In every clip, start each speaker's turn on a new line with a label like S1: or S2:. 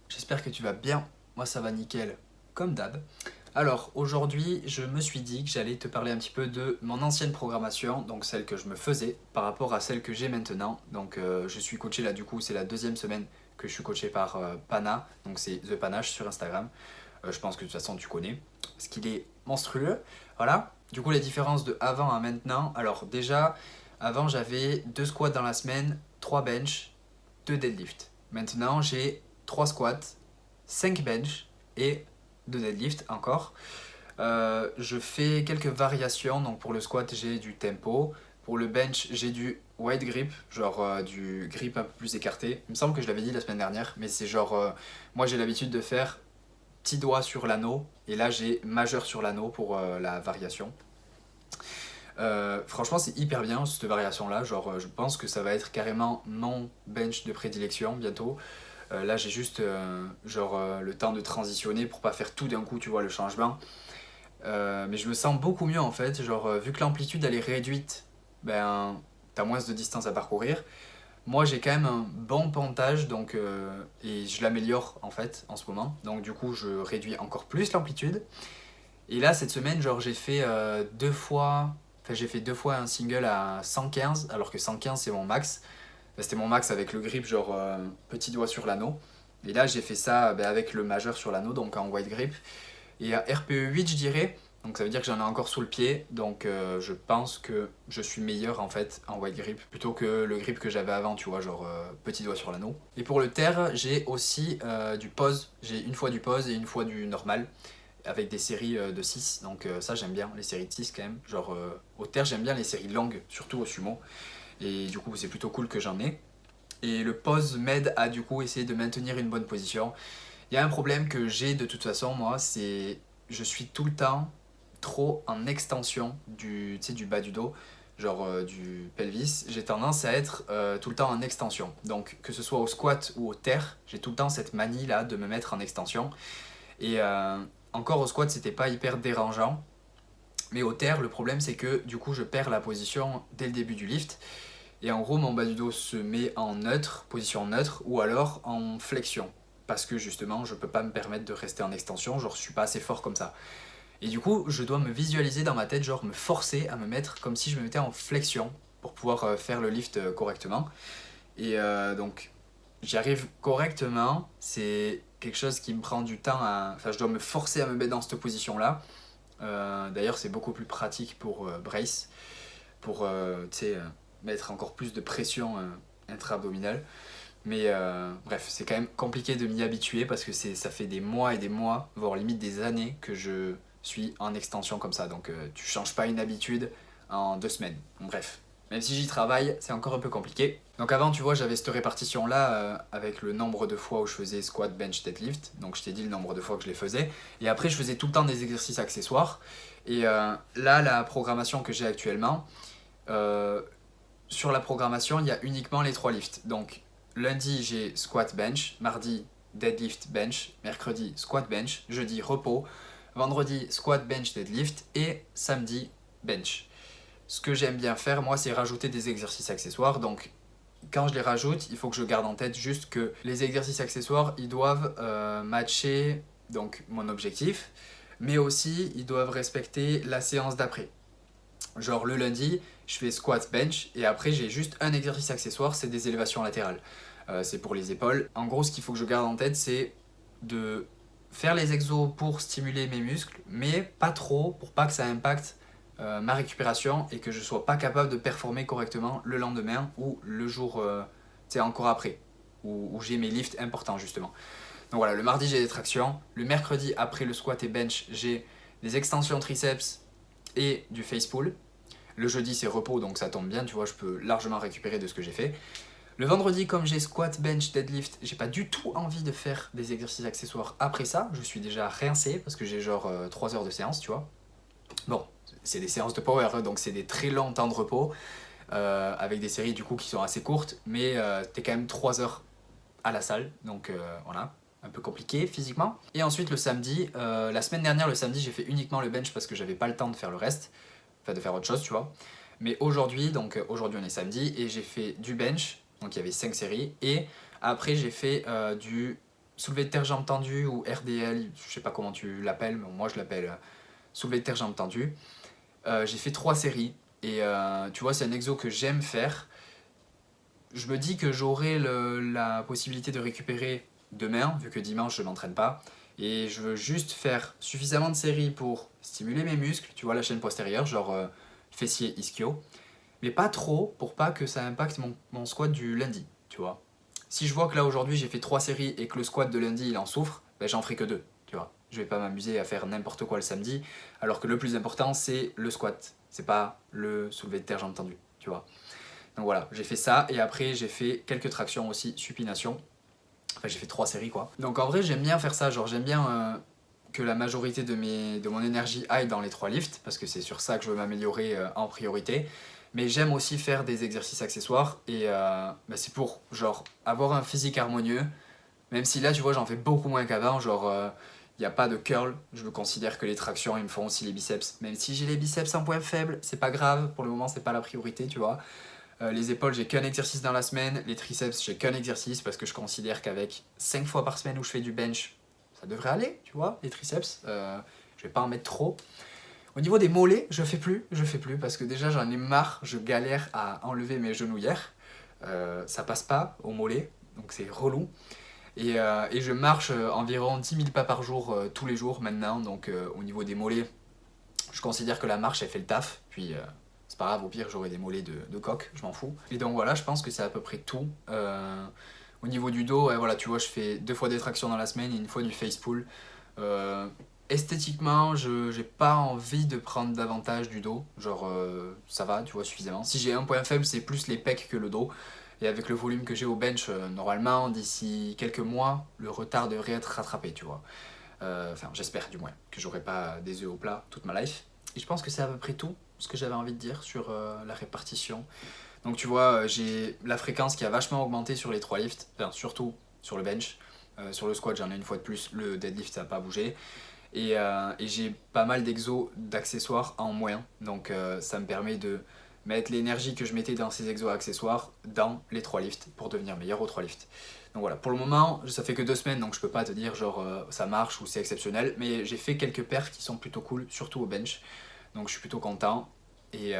S1: J'espère que tu vas bien. Moi ça va nickel, comme d'hab. Alors aujourd'hui, je me suis dit que j'allais te parler un petit peu de mon ancienne programmation, donc celle que je me faisais par rapport à celle que j'ai maintenant. Donc je suis coaché là, du coup, c'est la deuxième semaine que je suis coaché par Pana, donc c'est The Panache sur Instagram. Je pense que de toute façon tu connais, parce qu'il est monstrueux. Voilà. Du coup, les différences de avant à maintenant. Alors déjà, avant j'avais 2 squats dans la semaine, 3 bench, 2 deadlifts. Maintenant j'ai 3 squats, 5 bench et 2 deadlifts encore. Je fais quelques variations. Donc pour le squat, j'ai du tempo. Pour le bench, j'ai du wide grip, genre du grip un peu plus écarté. Il me semble que je l'avais dit la semaine dernière, mais c'est genre, moi j'ai l'habitude de faire petit doigt sur l'anneau, et là j'ai majeur sur l'anneau pour la variation. Franchement, c'est hyper bien cette variation-là. Genre, je pense que ça va être carrément mon bench de prédilection bientôt. Là, j'ai juste le temps de transitionner pour pas faire tout d'un coup, tu vois, le changement. Mais je me sens beaucoup mieux en fait. Genre, vu que l'amplitude elle est réduite, ben t'as moins de distance à parcourir. Moi, j'ai quand même un bon pontage, donc et je l'améliore en fait en ce moment. Donc du coup, je réduis encore plus l'amplitude. Et là, cette semaine, genre, j'ai fait deux fois. Enfin, j'ai fait 2 fois un single à 115, alors que 115 c'est mon max. Enfin, c'était mon max avec le grip, genre petit doigt sur l'anneau. Et là, j'ai fait ça avec le majeur sur l'anneau, donc en wide grip. Et à RPE 8, je dirais. Donc ça veut dire que j'en ai encore sous le pied. Donc je pense que je suis meilleur en fait en wide grip plutôt que le grip que j'avais avant, tu vois, genre petit doigt sur l'anneau. Et pour le terre, j'ai aussi du pause. J'ai une fois du pause et une fois du normal avec des séries de 6. Donc ça j'aime bien, les séries de 6 quand même. Genre au terre j'aime bien les séries longues, surtout au sumo. Et du coup c'est plutôt cool que j'en ai. Et le pause m'aide à du coup essayer de maintenir une bonne position. Il y a un problème que j'ai de toute façon moi, c'est je suis tout le temps trop en extension du bas du dos, genre du pelvis. J'ai tendance à être tout le temps en extension. Donc que ce soit au squat ou au terre, j'ai tout le temps cette manie là de me mettre en extension. Et encore au squat, c'était pas hyper dérangeant. Mais au terre, le problème c'est que du coup je perds la position dès le début du lift. Et en gros, mon bas du dos se met en neutre, position neutre, ou alors en flexion. Parce que justement, je peux pas me permettre de rester en extension, genre je suis pas assez fort comme ça. Et du coup, je dois me visualiser dans ma tête, genre me forcer à me mettre comme si je me mettais en flexion pour pouvoir faire le lift correctement. Et donc, j'y arrive correctement, c'est quelque chose qui me prend du temps à... Enfin, je dois me forcer à me mettre dans cette position-là. D'ailleurs, c'est beaucoup plus pratique pour brace, pour mettre encore plus de pression intra-abdominale. Mais bref, c'est quand même compliqué de m'y habituer parce que ça fait des mois et des mois, voire limite des années que je suis en extension comme ça. Donc tu changes pas une habitude en 2 semaines. Bref, même si j'y travaille, c'est encore un peu compliqué. Donc avant, tu vois, j'avais cette répartition-là avec le nombre de fois où je faisais squat, bench, deadlift. Donc je t'ai dit le nombre de fois que je les faisais. Et après, je faisais tout le temps des exercices accessoires. Et là, la programmation que j'ai actuellement, euh, sur la programmation, il y a uniquement les 3 lifts. Donc lundi, j'ai squat bench, mardi, deadlift bench, mercredi, squat bench, jeudi, repos, vendredi, squat bench, deadlift et samedi, bench. Ce que j'aime bien faire, moi, c'est rajouter des exercices accessoires. Donc quand je les rajoute, il faut que je garde en tête juste que les exercices accessoires, ils doivent matcher donc mon objectif, mais aussi ils doivent respecter la séance d'après. Genre le lundi, je fais squat bench et après j'ai juste un exercice accessoire, c'est des élévations latérales. C'est pour les épaules. En gros, ce qu'il faut que je garde en tête, c'est de faire les exos pour stimuler mes muscles, mais pas trop pour pas que ça impacte ma récupération et que je sois pas capable de performer correctement le lendemain ou le jour encore après, où j'ai mes lifts importants justement. Donc voilà, le mardi j'ai des tractions, le mercredi après le squat et bench j'ai des extensions triceps et du face pull. Le jeudi c'est repos donc ça tombe bien, tu vois, je peux largement récupérer de ce que j'ai fait. Le vendredi, comme j'ai squat, bench, deadlift, j'ai pas du tout envie de faire des exercices accessoires après ça. Je suis déjà rincé parce que j'ai genre 3 heures de séance, tu vois. Bon, c'est des séances de power, hein, donc c'est des très longs temps de repos avec des séries du coup qui sont assez courtes, mais t'es quand même 3 heures à la salle, donc voilà, un peu compliqué physiquement. Et ensuite le samedi, la semaine dernière, le samedi, j'ai fait uniquement le bench parce que j'avais pas le temps de faire le reste, enfin de faire autre chose, tu vois. Mais aujourd'hui, donc aujourd'hui on est samedi, et j'ai fait du bench, donc il y avait 5 séries, et après j'ai fait du soulevé de terre jambes tendues ou RDL, je sais pas comment tu l'appelles, mais moi je l'appelle soulevé de terre jambes tendues. J'ai fait 3 séries et tu vois c'est un exo que j'aime faire. Je me dis que j'aurai la possibilité de récupérer demain, vu que dimanche je m'entraîne pas. Et je veux juste faire suffisamment de séries pour stimuler mes muscles, tu vois la chaîne postérieure, genre fessier, ischio. Mais pas trop pour pas que ça impacte mon squat du lundi, tu vois. Si je vois que là aujourd'hui j'ai fait 3 séries et que le squat de lundi il en souffre, ben j'en ferai que 2, tu vois. Je vais pas m'amuser à faire n'importe quoi le samedi, alors que le plus important c'est le squat, c'est pas le soulevé de terre jambes tendues, tu vois. Donc voilà, j'ai fait ça et après j'ai fait quelques tractions aussi, supination. Enfin j'ai fait 3 séries quoi. Donc en vrai j'aime bien faire ça, genre j'aime bien que la majorité de mon énergie aille dans les 3 lifts, parce que c'est sur ça que je veux m'améliorer en priorité. Mais j'aime aussi faire des exercices accessoires et bah, c'est pour genre avoir un physique harmonieux, même si là tu vois j'en fais beaucoup moins qu'avant, genre il n'y a pas de curl, je me considère que les tractions ils me font aussi les biceps, même si j'ai les biceps en point faible, c'est pas grave, pour le moment c'est pas la priorité tu vois. Les épaules j'ai qu'un exercice dans la semaine, les triceps j'ai qu'un exercice parce que je considère qu'avec 5 fois par semaine où je fais du bench, ça devrait aller tu vois, les triceps, je vais pas en mettre trop. Au niveau des mollets, je fais plus parce que déjà j'en ai marre, je galère à enlever mes genouillères, ça passe pas au mollet, donc c'est relou. Et je marche environ 10 000 pas par jour tous les jours maintenant, donc au niveau des mollets, je considère que la marche elle fait le taf, puis c'est pas grave, au pire j'aurai des mollets de coq, je m'en fous. Et donc voilà, je pense que c'est à peu près tout. Au niveau du dos, voilà, tu vois, je fais 2 fois des tractions dans la semaine et 1 fois du face pull. Esthétiquement, je j'ai pas envie de prendre davantage du dos, genre ça va, tu vois, suffisamment. Si j'ai un point faible, c'est plus les pecs que le dos. Et avec le volume que j'ai au bench, normalement, d'ici quelques mois, le retard devrait être rattrapé, tu vois. Enfin, j'espère du moins, que j'aurai pas des œufs au plat toute ma life. Et je pense que c'est à peu près tout ce que j'avais envie de dire sur la répartition. Donc tu vois, j'ai la fréquence qui a vachement augmenté sur les 3 lifts, enfin surtout sur le bench. Sur le squat, j'en ai 1 fois de plus, le deadlift ça n'a pas bougé. Et j'ai pas mal d'exos, d'accessoires en moins. Donc ça me permet de mettre l'énergie que je mettais dans ces exos accessoires dans les 3 lifts pour devenir meilleur aux 3 lifts. Donc voilà, pour le moment, ça fait que 2 semaines, donc je peux pas te dire genre ça marche ou c'est exceptionnel, mais j'ai fait quelques perfs qui sont plutôt cool, surtout au bench. Donc je suis plutôt content et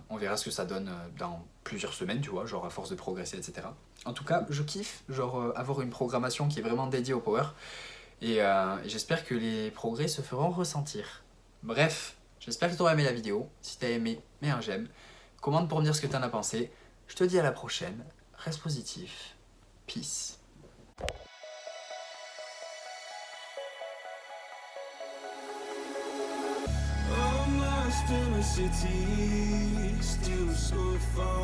S1: on verra ce que ça donne dans plusieurs semaines, tu vois, genre à force de progresser, etc. En tout cas, je kiffe genre avoir une programmation qui est vraiment dédiée au power. Et j'espère que les progrès se feront ressentir. Bref, j'espère que tu auras aimé la vidéo. Si tu as aimé, mets un j'aime. Commente pour me dire ce que tu en as pensé. Je te dis à la prochaine. Reste positif. Peace.
S2: I'm lost in a city, still so far